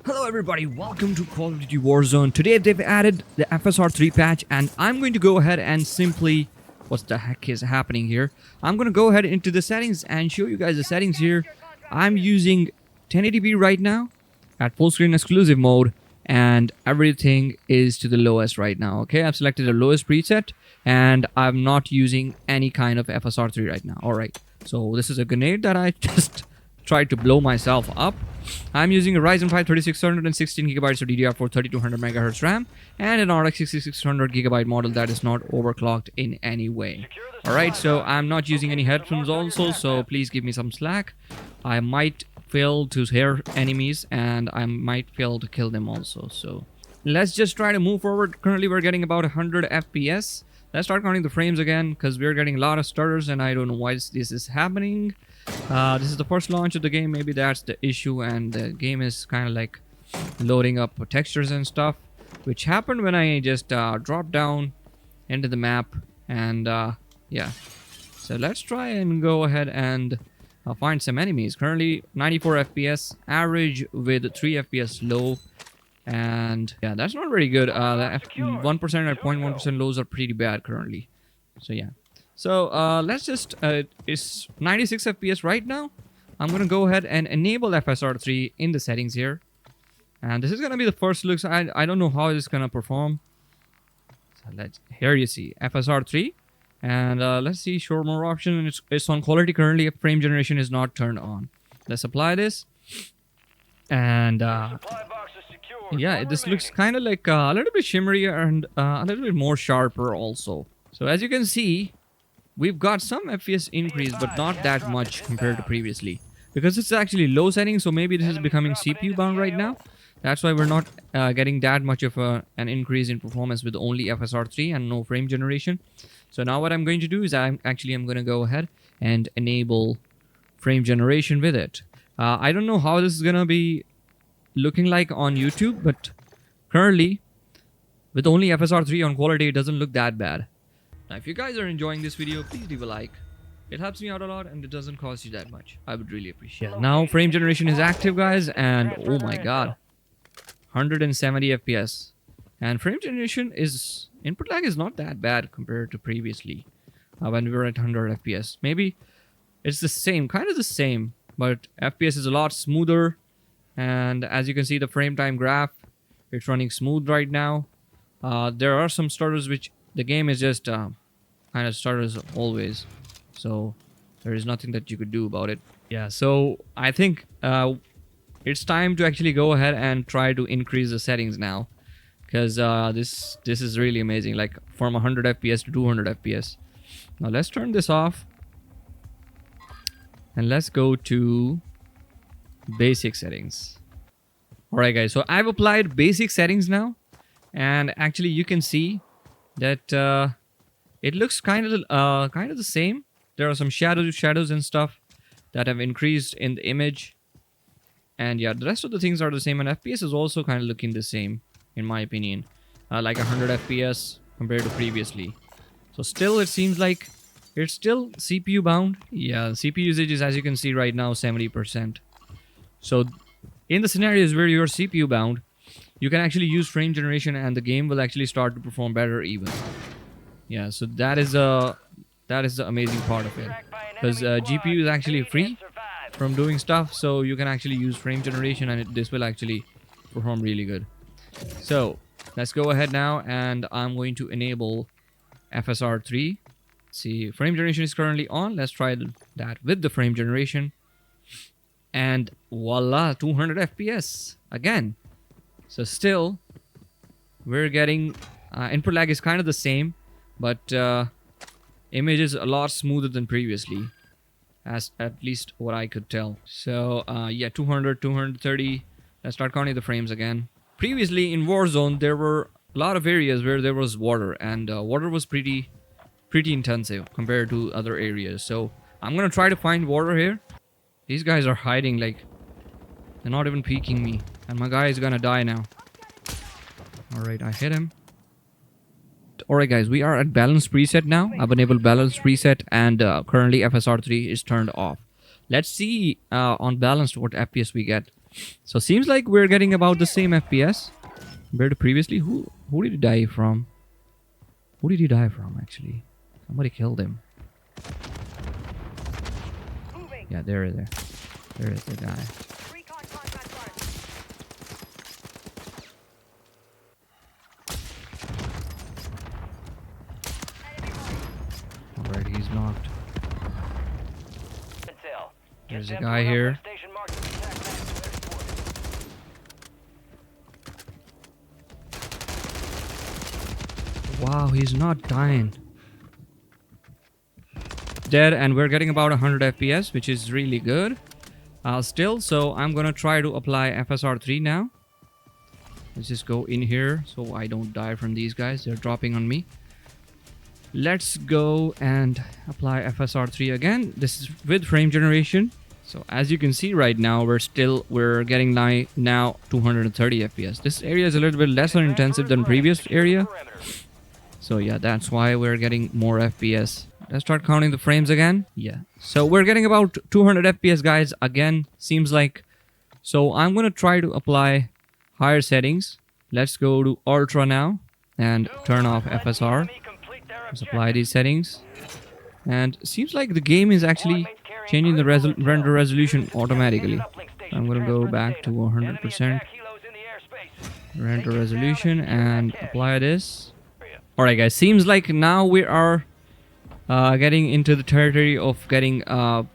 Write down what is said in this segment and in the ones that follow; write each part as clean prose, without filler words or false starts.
Hello everybody, welcome to Call of Duty Warzone. Today they've added the FSR3 patch and I'm going to go ahead and simply... What the heck is happening here? I'm going to go ahead into the settings and show you guys the settings here. I'm using 1080p right now at full screen exclusive mode and everything is to the lowest right now. Okay, I've selected the lowest preset and I'm not using any kind of FSR3 right now. Alright, so this is a grenade that I just tried to blow myself up. I'm using a Ryzen 5 3600 and 16GB of DDR4 3200 MHz RAM and an RX 6600 GB model that is not overclocked in any way. Alright, so I'm not using any headphones also, so please give me some slack. I might fail to hear enemies and I might fail to kill them also. So let's just try to move forward. Currently we're getting about 100 FPS. Let's start counting the frames again because we're getting a lot of stutters and I don't know why this is happening. This is the first launch of the game, maybe that's the issue, and the game is kind of like loading up textures and stuff, which happened when I just dropped down into the map. And yeah, so let's try and go ahead and find some enemies. Currently 94 FPS average with 3 FPS low, and yeah, that's not very good. The 1% and 0.1% lows are pretty bad currently. So yeah, so let's just it's 96 FPS right now. I'm gonna go ahead and enable FSR3 in the settings here, and this is gonna be the first look. So I don't know how it's gonna perform. So here you see FSR3, and let's see, show more option. It's on quality currently. Frame generation is not turned on. Let's apply this, and yeah, this looks kind of like a little bit shimmery and a little bit more sharper also. So as you can see, we've got some FPS increase, but not that much compared to previously. Because it's actually low settings, so maybe this is becoming CPU bound right now. That's why we're not getting that much of an increase in performance with only FSR3 and no frame generation. So now what I'm going to do is I'm going to go ahead and enable frame generation with it. I don't know how this is going to be looking like on YouTube, but currently with only FSR3 on quality, it doesn't look that bad. Now, if you guys are enjoying this video, please leave a like. It helps me out a lot and it doesn't cost you that much. I would really appreciate it. Now, frame generation is active, guys, and oh my god, 170 FPS. And frame generation is, input lag is not that bad compared to previously when we were at 100 FPS. Maybe it's the same, kind of the same, but FPS is a lot smoother. And as you can see, the frame time graph, it's running smooth right now. There are some stutters which the game is just kind of stutters always, so there is nothing that you could do about it. Yeah, so I think it's time to actually go ahead and try to increase the settings now, because this is really amazing, like from 100 FPS to 200 FPS. Now let's turn this off and let's go to basic settings. Alright guys, so I've applied basic settings now, and actually you can see that it looks kind of the same. There are some shadows and stuff that have increased in the image, and yeah, the rest of the things are the same, and FPS is also kind of looking the same in my opinion, like 100 FPS compared to previously. So still it seems like it's still CPU bound. Yeah, CPU usage is, as you can see right now, 70%. So in the scenarios where you're CPU bound, you can actually use frame generation and the game will actually start to perform better even. Yeah, so that is the amazing part of it, because GPU is actually free from doing stuff, so you can actually use frame generation and this will actually perform really good. So let's go ahead now, and I'm going to enable FSR3. See, frame generation is currently on. Let's try that with the frame generation, and voila, 200 FPS again. So still, we're getting input lag is kind of the same, but image is a lot smoother than previously, as at least what I could tell. So yeah, 200, 230. Let's start counting the frames again. Previously in Warzone, there were a lot of areas where there was water, and water was pretty intensive compared to other areas. So I'm gonna try to find water here. These guys are hiding, like they're not even peeking me, and my guy is gonna die now. Alright, I hit him. Alright guys, we are at balance preset now. I've enabled balance preset, and currently FSR3 is turned off. Let's see on balanced what FPS we get. So seems like we're getting about the same FPS compared to previously. Who did he die from? Who did he die from actually? Somebody killed him. Yeah, there is the guy. Alright, he's knocked. There's a guy here. Wow, he's not dying. Dead, and we're getting about 100 FPS, which is really good. Still, so I'm gonna try to apply FSR3 now. Let's just go in here so I don't die from these guys. They're dropping on me. Let's go and apply FSR3 again. This is with frame generation. So as you can see right now, we're getting now 230 FPS. This area is a little bit less intensive than previous area. So yeah, that's why we're getting more FPS. Let's start counting the frames again. Yeah. So we're getting about 200 FPS, guys. Again, seems like. So I'm going to try to apply higher settings. Let's go to Ultra now and turn off FSR. Let's apply these settings. And seems like the game is actually changing the render resolution automatically. I'm going to go back to 100% render resolution and apply this. Alright guys, seems like now we are getting into the territory of getting lower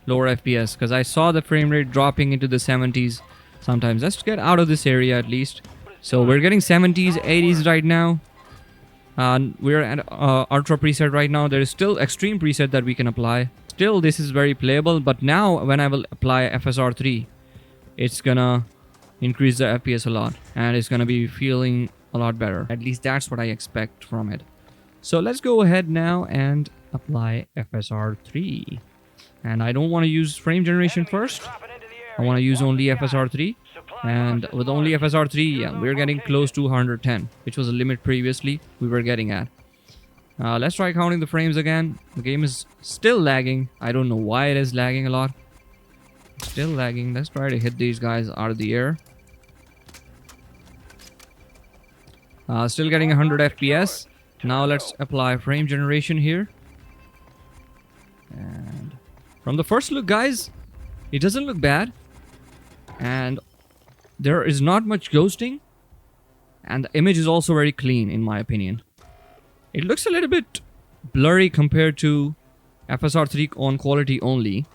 FPS, because I saw the frame rate dropping into the 70s sometimes. Let's get out of this area at least. So we're getting 70s, 80s right now. We're at Ultra preset right now. There is still Extreme preset that we can apply. Still, this is very playable, but now when I will apply FSR3, it's gonna increase the FPS a lot, and it's gonna be feeling a lot better. At least that's what I expect from it. So let's go ahead now and apply FSR3. And I don't want to use frame generation first. I want to use only FSR3. And with only FSR3, yeah, we're getting close to 110, which was a limit previously we were getting at. Let's try counting the frames again. The game is still lagging. I don't know why it is lagging a lot. Still lagging. Let's try to hit these guys out of the air. Still getting 100 FPS. Now let's apply frame generation here. And from the first look, guys, it doesn't look bad. And there is not much ghosting. And the image is also very clean, in my opinion. It looks a little bit blurry compared to FSR3 on quality only.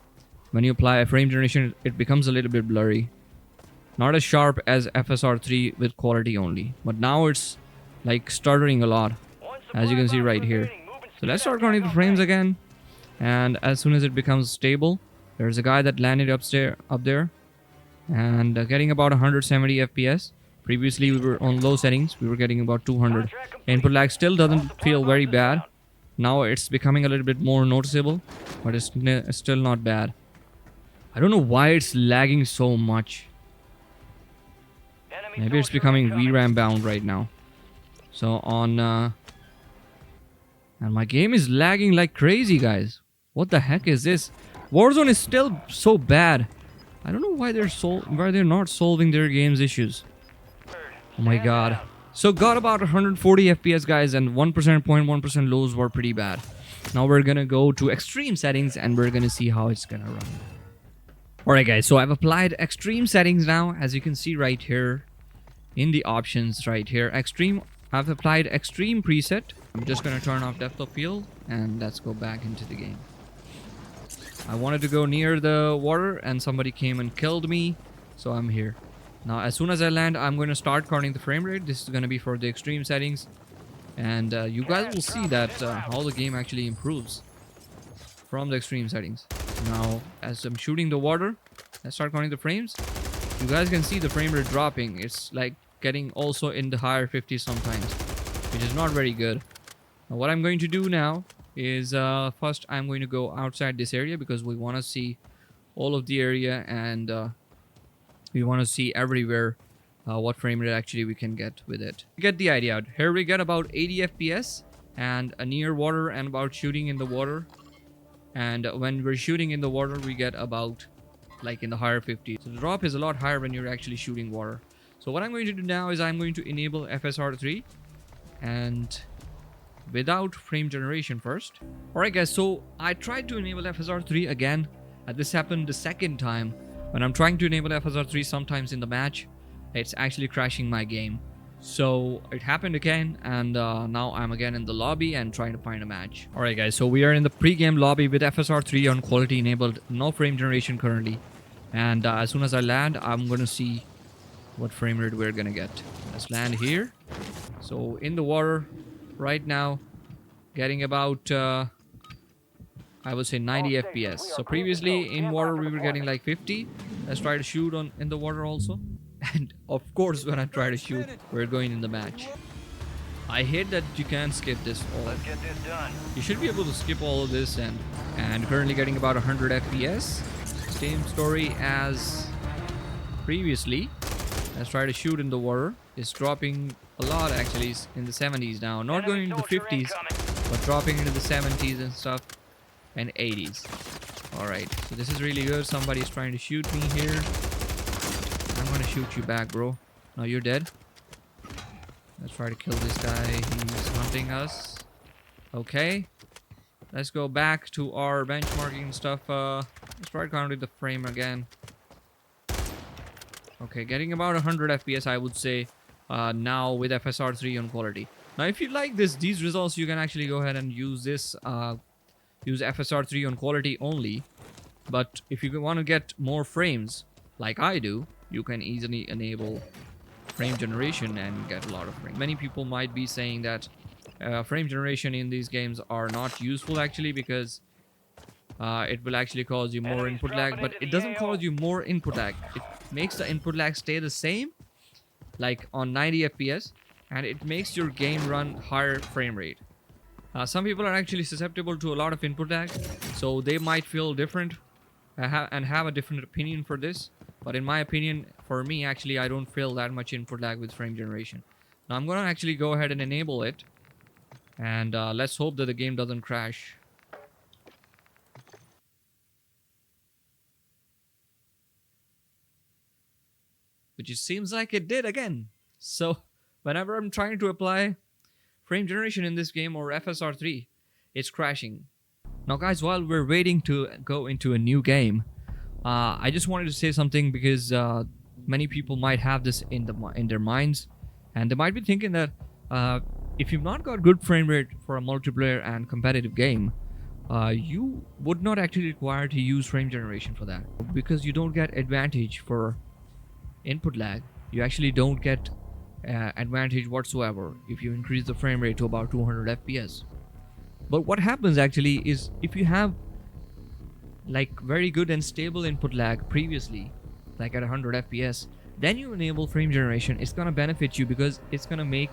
When you apply a frame generation, it becomes a little bit blurry. Not as sharp as FSR3 with quality only. But now it's like stuttering a lot, as you can see right here. So let's start counting the frames again. And as soon as it becomes stable, there's a guy that landed up there. And getting about 170 FPS. Previously we were on low settings. We were getting about 200. Input lag still doesn't feel very bad. Now it's becoming a little bit more noticeable. But it's still not bad. I don't know why it's lagging so much. Maybe it's becoming VRAM bound right now. So on and my game is lagging like crazy, guys. What the heck is this? Warzone is still so bad. I don't know why they're not solving their game's issues. Oh my god. So got about 140 FPS, guys, and 1%, 0.1% lows were pretty bad. Now we're gonna go to extreme settings and we're gonna see how it's gonna run. Alright guys, so I've applied extreme settings now, as you can see right here in the options right here. I've applied extreme preset. I'm just gonna turn off depth of field and let's go back into the game. I wanted to go near the water and somebody came and killed me, so I'm here. Now as soon as I land, I'm going to start counting the frame rate. This is going to be for the extreme settings, and you guys will see that how the game actually improves from the extreme settings. Now as I'm shooting the water, let's start counting the frames. You guys can see the frame rate dropping. It's like getting also in the higher 50s sometimes, which is not very good. Now what I'm going to do now is first I'm going to go outside this area because we want to see all of the area, and we want to see everywhere what frame rate actually we can get with it. Get the idea out. Here we get about 80 FPS and a near water and about shooting in the water. And when we're shooting in the water, we get about like in the higher 50s. So the drop is a lot higher when you're actually shooting water. So what I'm going to do now is I'm going to enable FSR3 and without frame generation first. Alright guys, so I tried to enable FSR3 again. This happened the second time. When I'm trying to enable FSR3 sometimes in the match, it's actually crashing my game. So it happened again, and now I'm again in the lobby and trying to find a match. Alright guys, so we are in the pre-game lobby with FSR3 on quality enabled, no frame generation currently. And as soon as I land, I'm gonna see what frame rate we're gonna get. Let's land here. So in the water right now, getting about I would say 90 FPS. So previously in water we were getting like 50. Let's try to shoot in the water also. And of course when I try to shoot, we're going in the match. I hate that you can't skip this all. Let's get this done. You should be able to skip all of this, and currently getting about 100 FPS. Same story as previously. Let's try to shoot in the water. It's dropping a lot actually. It's in the 70s now. Not going into the 50s, but dropping into the 70s and stuff. And 80s. Alright, so this is really good. Somebody's trying to shoot me here. I'm gonna shoot you back, bro. No, you're dead. Let's try to kill this guy. He's hunting us. Okay. Let's go back to our benchmarking stuff. Let's try counting the frame again. Okay, getting about 100 FPS, I would say, now with FSR3 on quality. Now, if you like these results, you can actually go ahead and use this. Use FSR3 on quality only. But if you want to get more frames, like I do, you can easily enable frame generation and get a lot of frames. Many people might be saying that frame generation in these games are not useful actually, because it will actually cause you more input lag, but it doesn't cause you more input lag. It makes the input lag stay the same, like on 90 FPS, and it makes your game run higher frame rate. Some people are actually susceptible to a lot of input lag, so they might feel different and have a different opinion for this. But in my opinion, for me actually, I don't feel that much input lag with frame generation. Now I'm gonna actually go ahead and enable it, and let's hope that the game doesn't crash. Which it seems like it did again. So whenever I'm trying to apply frame generation in this game or FSR3, it's crashing. Now guys, while we're waiting to go into a new game, I just wanted to say something, because many people might have this in their minds, and they might be thinking that if you've not got good frame rate for a multiplayer and competitive game, you would not actually require to use frame generation for that, because you don't get advantage for input lag. You actually don't get advantage whatsoever if you increase the frame rate to about 200 FPS. But what happens actually is, if you have like very good and stable input lag previously, like at 100 FPS, then you enable frame generation, it's gonna benefit you, because it's gonna make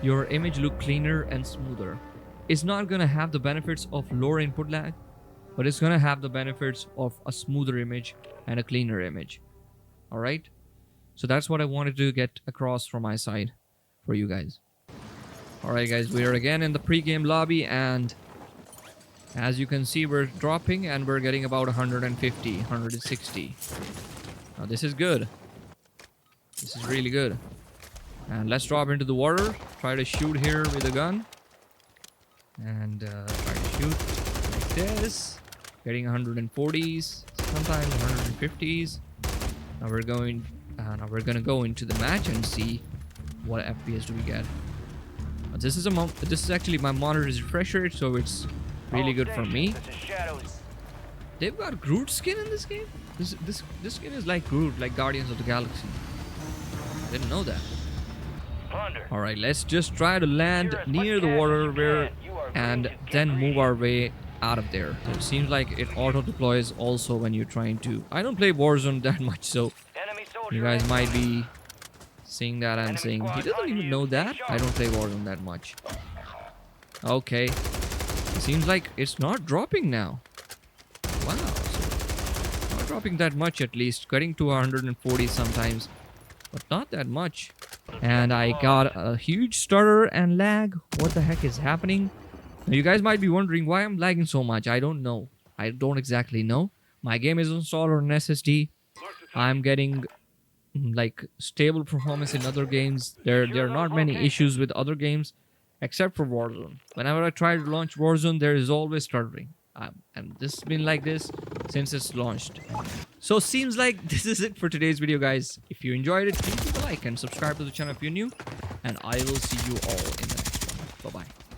your image look cleaner and smoother. It's not gonna have the benefits of lower input lag, but it's gonna have the benefits of a smoother image and a cleaner image. Alright? So that's what I wanted to get across from my side for you guys. Alright guys, we are again in the pre-game lobby, and as you can see, we're dropping and we're getting about 150, 160. Now this is good. This is really good. And let's drop into the water. Try to shoot here with a gun. And try to shoot like this. Getting 140s, sometimes 150s. Now we're gonna go into the match and see what FPS do we get. This is actually my monitor's refresh rate, so it's really good for me. They've got Groot skin in this game. This skin is like Groot, like Guardians of the Galaxy. I didn't know that. All right, let's just try to land near the water and then move our way out of there. So it seems like it auto deploys also when you're trying to. I don't play Warzone that much, so you guys might be seeing that and saying, he doesn't even know that. I don't play Warzone that much. Okay. It seems like it's not dropping now. Wow. So not dropping that much, at least. Getting to 140 sometimes, but not that much. And I got a huge stutter and lag. What the heck is happening? Now, you guys might be wondering why I'm lagging so much. I don't know. I don't exactly know. My game is installed on SSD. I'm getting like stable performance in other games. There are not many issues with other games except for Warzone. Whenever I try to launch Warzone, there is always stuttering. And this has been like this since it's launched. So seems like this is it for today's video, guys. If you enjoyed it, please leave a like and subscribe to the channel if you're new. And I will see you all in the next one. Bye bye.